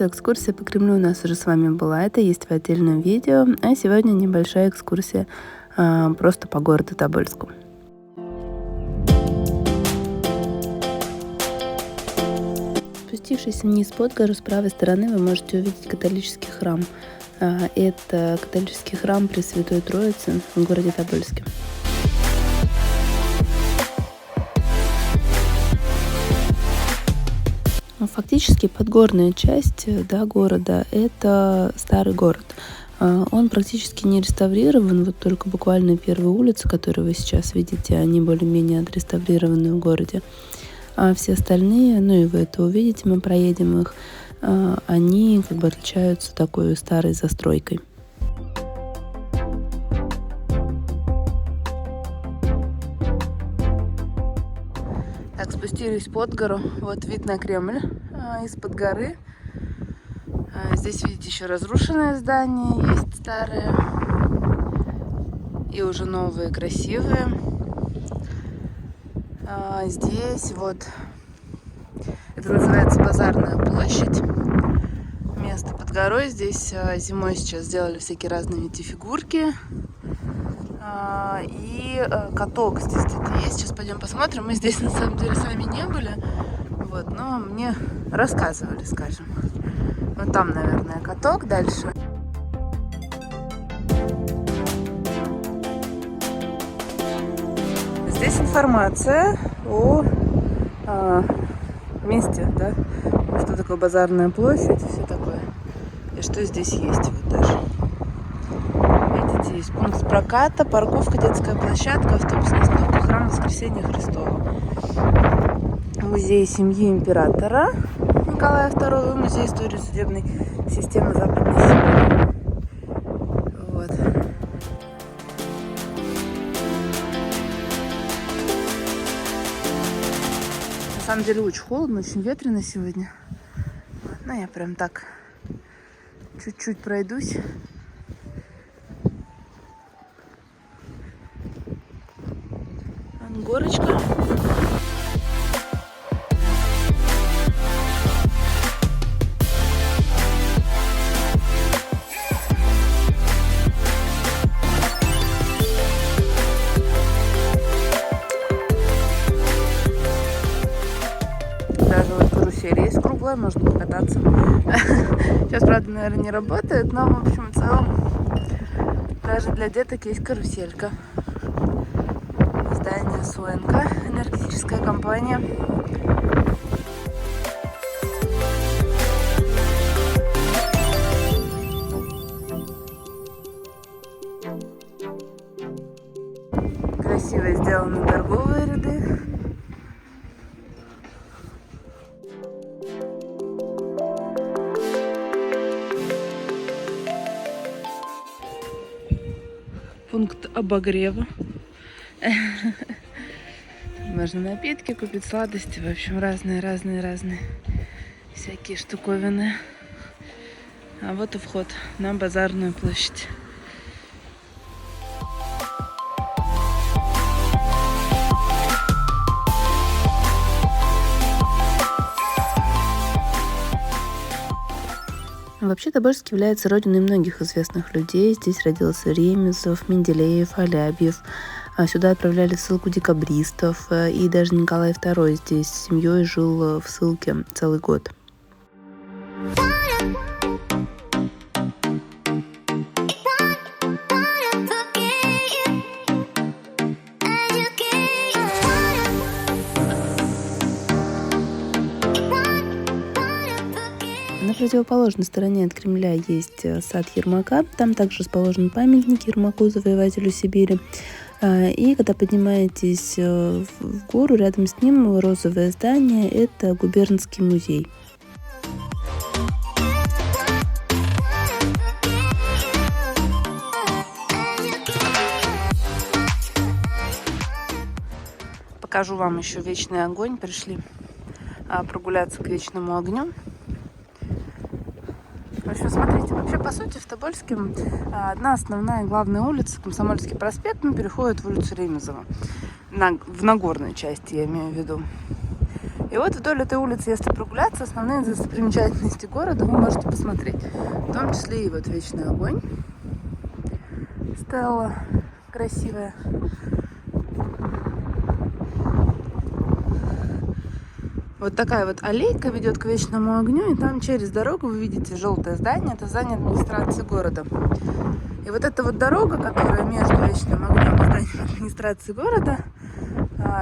что экскурсия по Кремлю у нас уже с вами была, это есть в отдельном видео, а сегодня небольшая экскурсия просто по городу Тобольску. Спустившись вниз под гору, с правой стороны вы можете увидеть католический храм. Это католический храм Пресвятой Троицы в городе Тобольске. Фактически подгорная часть города – это старый город. Он практически не реставрирован, вот только буквально первые улицы, которые вы сейчас видите, они более-менее отреставрированы в городе. А все остальные, и вы это увидите, мы проедем их, они отличаются такой старой застройкой. Так, спустились под гору, вот вид на Кремль из-под горы. Здесь, видите, еще разрушенные здания, есть старые и уже новые, красивые. Здесь вот, это называется Базарная площадь, место под горой. Здесь зимой сейчас сделали всякие разные эти фигурки. И каток здесь где-то есть. Сейчас пойдем посмотрим. Мы здесь на самом деле сами не были. Вот, но мне рассказывали, скажем. Вот там, наверное, каток дальше. Здесь информация о месте, да, что такое Базарная площадь, все такое. И что здесь есть, вот даже. Видите, есть пункт проката, парковка, детская площадка, автобусная остановка, храм Воскресения Христова. Музей семьи императора Николая II, музей истории судебной системы Западной Сибири. Вот. На самом деле очень холодно, очень ветрено сегодня. Но я прям так чуть-чуть пройдусь. Вон горочка. Даже вот карусель есть круглая, можно покататься. Сейчас, правда, наверное, не работает, но, в общем, в целом, даже для деток есть каруселька. Здание Суэнка, энергетическая компания. Красиво сделаны торговые ряды. Пункт обогрева. Можно напитки купить, сладости, в общем, разные всякие штуковины. А вот и вход на Базарную площадь. Вообще Тобольск является родиной многих известных людей. Здесь родился Ремезов, Менделеев, Алябьев. Сюда отправляли в ссылку декабристов. И даже Николай II здесь с семьей жил в ссылке целый год. На противоположной стороне от Кремля есть сад Ермака. Там также расположен памятник Ермаку, завоевателю Сибири. И когда поднимаетесь в гору, рядом с ним розовое здание – это губернский музей. Покажу вам еще вечный огонь. Пришли прогуляться к вечному огню. В общем, смотрите, вообще, по сути, в Тобольске одна основная главная улица, Комсомольский проспект, переходит в улицу Ремезова. В Нагорной части, я имею в виду. И вот вдоль этой улицы, если прогуляться, основные достопримечательности города вы можете посмотреть. В том числе и вот Вечный огонь. Стелла красивая. Вот такая вот аллейка ведет к Вечному огню, и там через дорогу вы видите желтое здание, это здание администрации города. И вот эта вот дорога, которая между Вечным огнем и зданием администрации города,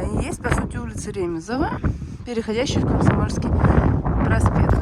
и есть, по сути, улица Ремезова, переходящая в Комсомольский проспект.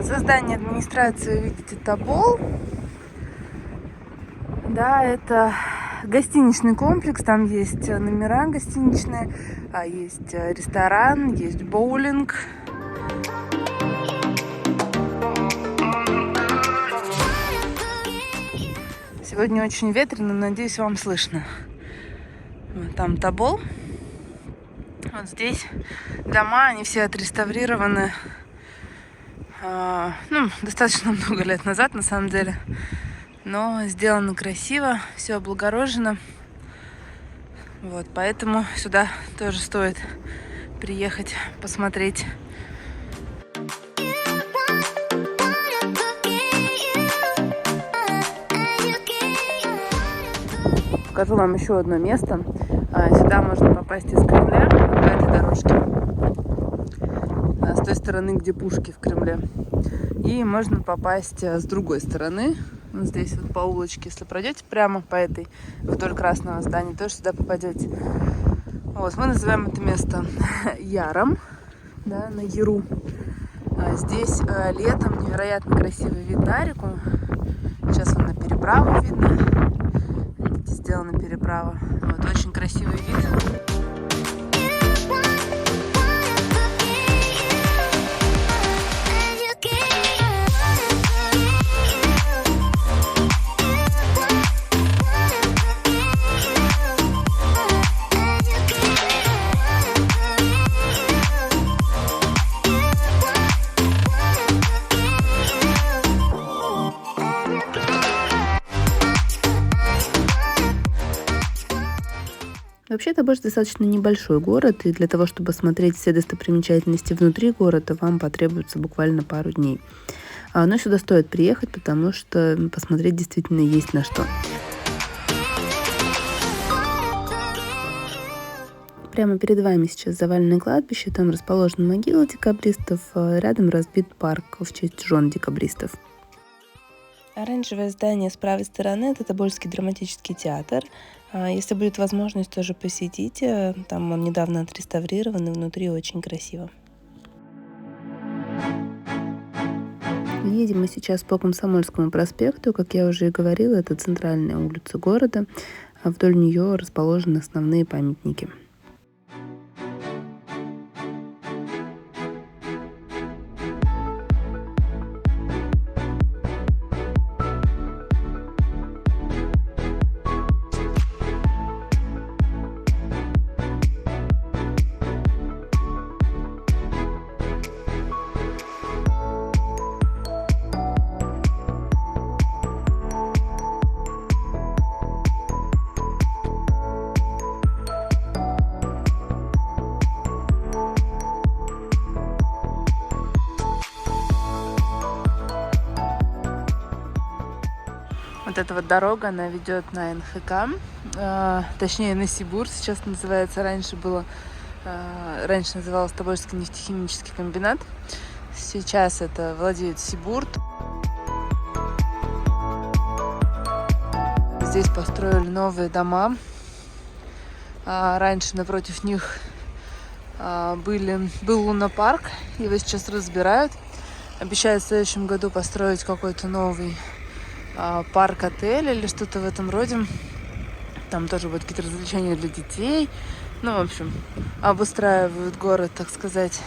За зданием администрации видите Тобол. Да, это гостиничный комплекс, там есть номера гостиничные, есть ресторан, есть боулинг. Сегодня очень ветрено, надеюсь, вам слышно. Вот там Тобол. Вот здесь дома, они все отреставрированы. Достаточно много лет назад, на самом деле. Но сделано красиво, все облагорожено. Вот, поэтому сюда тоже стоит приехать, посмотреть. Покажу вам еще одно место. Сюда можно попасть из Кремля по этой дорожке. С той стороны, где пушки в Кремле. И можно попасть с другой стороны. Вот здесь вот по улочке, если пройдете прямо по этой вдоль красного здания, тоже сюда попадете. Вот, мы называем это место Яром, да, на Яру. Здесь летом невероятно красивый вид на реку. Сейчас вон на переправу видно. Видите, сделана переправа. Вот, очень красивый вид. Вообще, Тобольск достаточно небольшой город, и для того, чтобы смотреть все достопримечательности внутри города, вам потребуется буквально пару дней. Но сюда стоит приехать, потому что посмотреть действительно есть на что. Прямо перед вами сейчас заваленное кладбище, там расположена могила декабристов, рядом разбит парк в честь жен декабристов. Оранжевое здание с правой стороны – это Тобольский драматический театр. Если будет возможность, тоже посетите. Там он недавно отреставрирован, и внутри очень красиво. Едем мы сейчас по Комсомольскому проспекту. Как я уже и говорила, это центральная улица города. Вдоль нее расположены основные памятники. Вот эта вот дорога, она ведет на НХК, точнее на Сибур, сейчас называется, раньше называлось Тобольский нефтехимический комбинат, сейчас это владеет Сибурт. Здесь построили новые дома, раньше напротив них был лунопарк, его сейчас разбирают, обещают в следующем году построить какой-то новый парк-отель или что-то в этом роде. Там тоже будут какие-то развлечения для детей. В общем, обустраивают город, так сказать,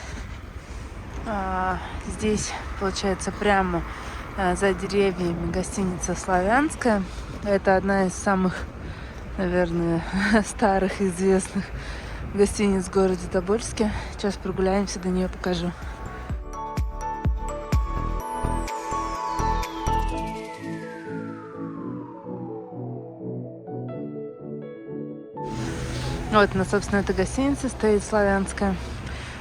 Здесь, получается, прямо за деревьями гостиница «Славянская». Это одна из самых, наверное, старых известных гостиниц в городе Тобольске. Сейчас прогуляемся, до нее покажу. Вот, собственно, эта гостиница стоит «Славянская».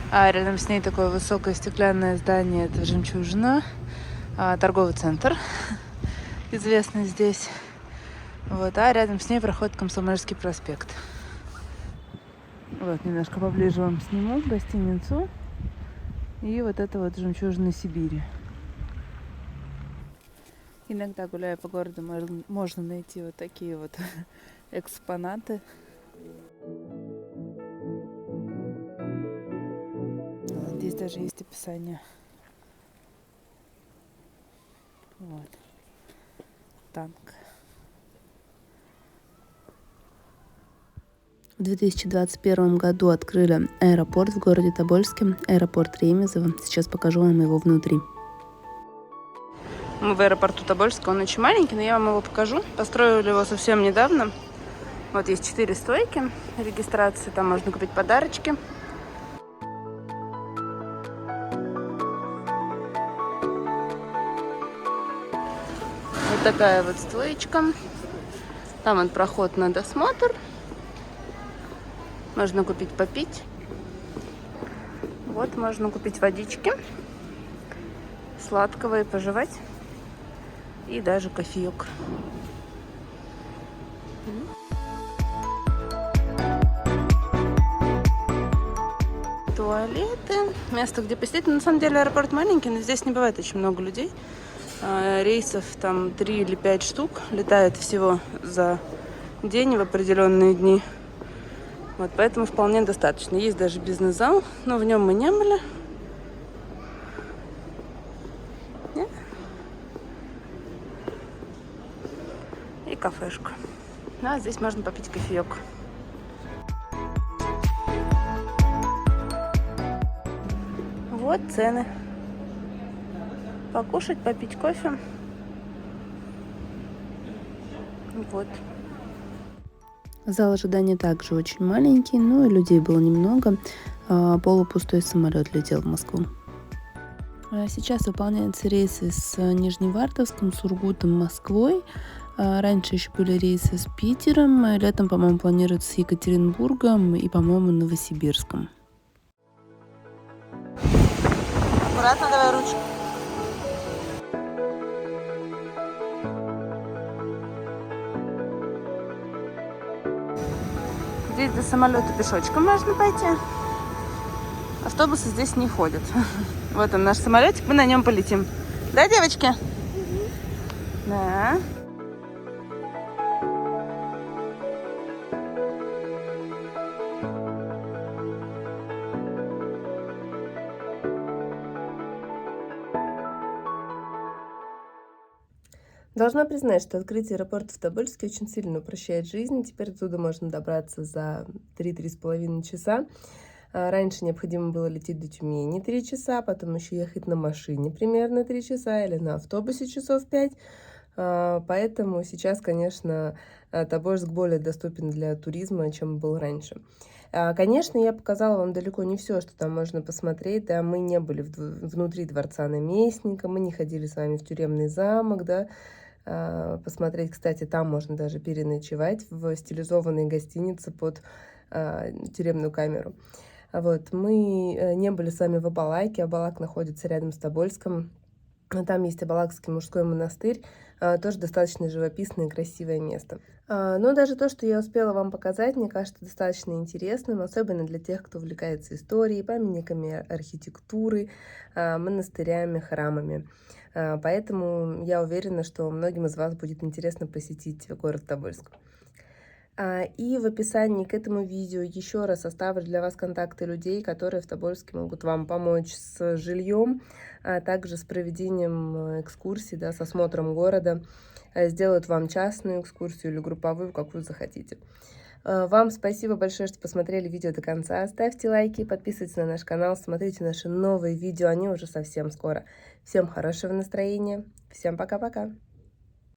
А рядом с ней такое высокое стеклянное здание, это «Жемчужина», торговый центр, известный здесь. Вот, а рядом с ней проходит Комсомольский проспект. Вот, немножко поближе вам сниму гостиницу. И вот это вот «Жемчужина Сибири». Иногда, гуляя по городу, можно найти вот такие вот экспонаты. Здесь даже есть описание. Вот. Танк. В 2021 году открыли аэропорт в городе Тобольске, аэропорт Ремезово. Сейчас покажу вам его внутри. Мы в аэропорту Тобольска, он очень маленький, но я вам его покажу. Построили его совсем недавно. Вот есть 4 стойки регистрации, там можно купить подарочки. Вот такая вот стоечка. Там вот проход на досмотр. Можно купить попить. Вот можно купить водички, сладкого и пожевать. И даже кофеек. Туалеты. Место, где посидеть. На самом деле аэропорт маленький, но здесь не бывает очень много людей. Рейсов там 3 или 5 штук. Летает всего за день в определенные дни. Вот, поэтому вполне достаточно. Есть даже бизнес-зал, но в нем мы не были. Нет? И кафешка. А здесь можно попить кофеек. Вот цены. Покушать, попить кофе. Вот. Зал ожидания также очень маленький, но и людей было немного. Полупустой самолет летел в Москву. Сейчас выполняются рейсы с Нижневартовском, Сургутом, Москвой. Раньше еще были рейсы с Питером. Летом, по-моему, планируется с Екатеринбургом и, по-моему, Новосибирском. Аккуратно, давай ручку. Здесь до самолета пешочком можно пойти. Автобусы здесь не ходят. Вот он, наш самолетик, мы на нем полетим. Да, девочки? Да. Должна признать, что открытие аэропорта в Тобольске очень сильно упрощает жизнь. Теперь оттуда можно добраться за 3-3,5 часа. Раньше необходимо было лететь до Тюмени 3 часа, потом еще ехать на машине примерно 3 часа или на автобусе часов 5. Поэтому сейчас, конечно, Тобольск более доступен для туризма, чем был раньше. Конечно, я показала вам далеко не все, что там можно посмотреть. Да, мы не были внутри дворца наместника, мы не ходили с вами в тюремный замок, да. Посмотреть, кстати, там можно даже переночевать в стилизованной гостинице под тюремную камеру. Вот, мы не были с вами в Абалаке. Абалак находится рядом с Тобольском. Там есть Абалакский мужской монастырь, тоже достаточно живописное и красивое место. Но даже то, что я успела вам показать, мне кажется достаточно интересным, особенно для тех, кто увлекается историей, памятниками архитектуры, монастырями, храмами. Поэтому я уверена, что многим из вас будет интересно посетить город Тобольск. И в описании к этому видео еще раз оставлю для вас контакты людей, которые в Тобольске могут вам помочь с жильем, а также с проведением экскурсий, да, с осмотром города. Сделают вам частную экскурсию или групповую, какую захотите. Вам спасибо большое, что посмотрели видео до конца. Ставьте лайки, подписывайтесь на наш канал, смотрите наши новые видео, они уже совсем скоро. Всем хорошего настроения, всем пока-пока!